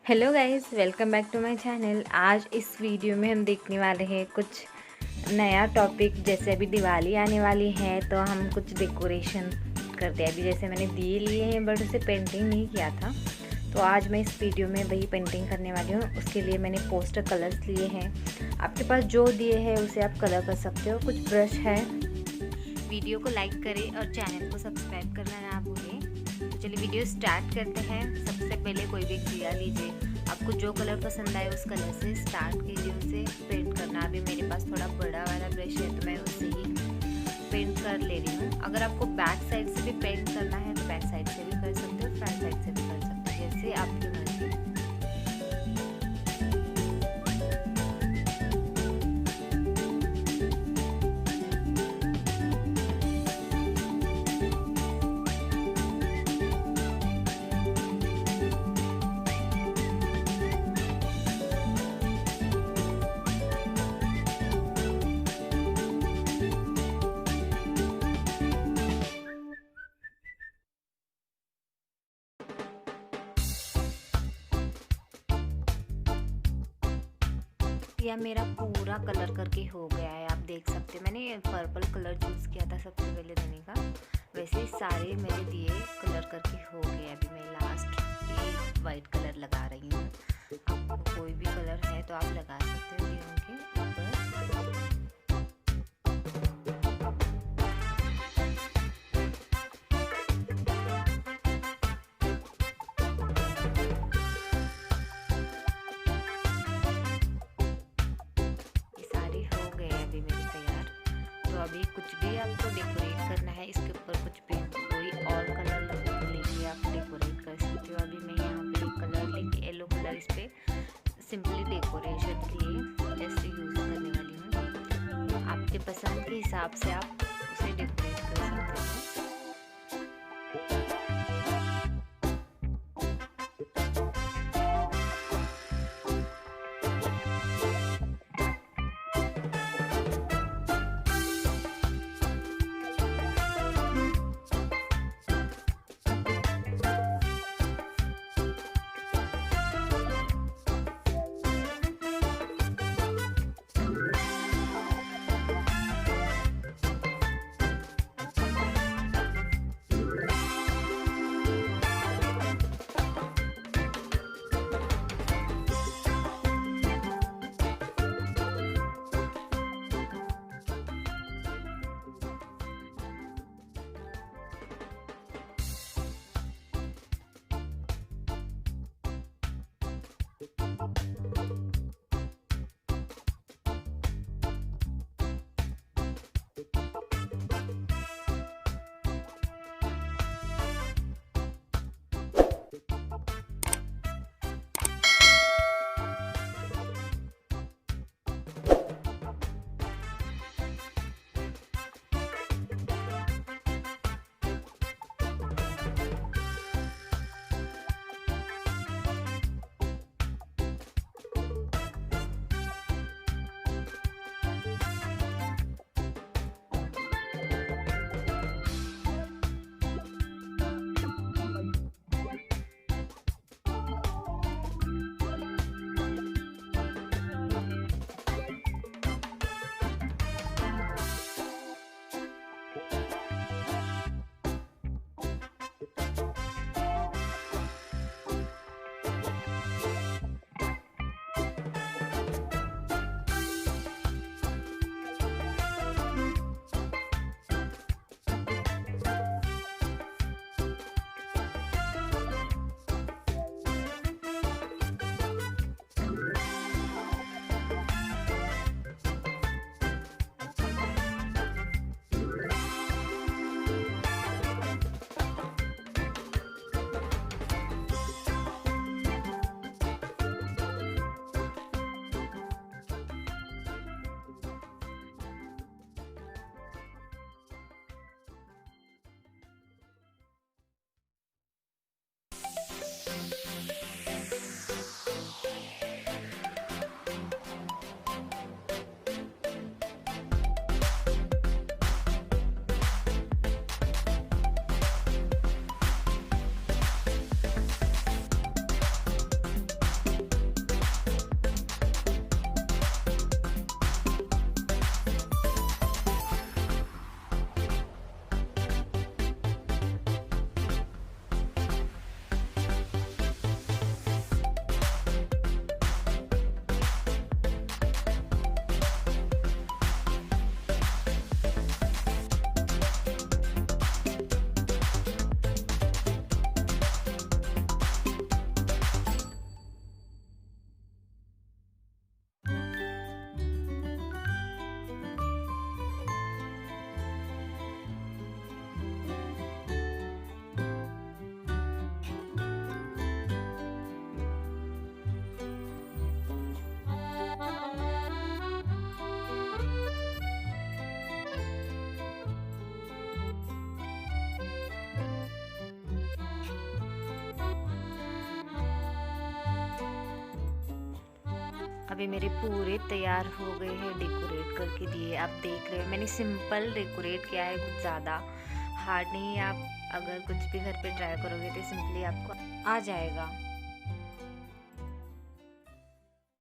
Hello guys, welcome back to my channel. आज इस video में हम देखने वाले हैं कुछ नया टॉपिक। जैसे अभी दिवाली आने वाली है तो हम कुछ डेकोरेशन करते हैं। अभी जैसे मैंने दिए लिए हैं बट उसे पेंटिंग नहीं किया था, तो आज मैं इस वीडियो में वही पेंटिंग करने वाली हूँ। उसके लिए मैंने पोस्टर कलर्स लिए हैं। आपके पास जो दिए हैं उसे आप कलर कर सकते हो। कुछ ब्रश है। वीडियो को लाइक करें और चैनल को सब्सक्राइब करना ना भूलें। तो चलिए वीडियो स्टार्ट करते हैं। सबसे पहले कोई भी दिया लीजिए, आपको जो कलर पसंद आए उस कलर से स्टार्ट कीजिए उसे पेंट करना। अभी मेरे पास थोड़ा बड़ा वाला ब्रश है तो मैं उससे ही पेंट कर ले रही हूँ। अगर आपको बैक साइड से भी पेंट करना है तो बैक साइड से भी कर सकते हो, फ्रंट साइड से भी कर सकते हो, जैसे आपकी मर्जी। या मेरा पूरा कलर करके हो गया है, आप देख सकते हैं। मैंने पर्पल कलर चूज़ किया था सबसे पहले देने का। वैसे सारे मेरे दिए कलर करके हो गए। अभी मैं लास्ट एक वाइट कलर लगा रही हूँ। आपको कोई भी कलर है तो आप लगा सकते हो दियों के ऊपर। अभी कुछ भी आपको डेकोरेट करना है, इसके ऊपर कुछ भी कोई और कलर लेके आप डेकोरेट कर सकते हो। अभी मैं यहाँ पे एक कलर लेके येलो कलर इस पे सिंपली डेकोरेशन के लिए ऐसे यूज़ करने वाली हूँ। आपके पसंद के हिसाब से आप उसे डेकोरेट कर सकते हो। अभी मेरे पूरे तैयार हो गए हैं डेकोरेट करके दिए। आप देख रहे हो मैंने सिंपल डेकोरेट किया है, कुछ ज़्यादा हार्ड नहीं है। आप अगर कुछ भी घर पे ट्राई करोगे तो सिंपली आपको आ जाएगा।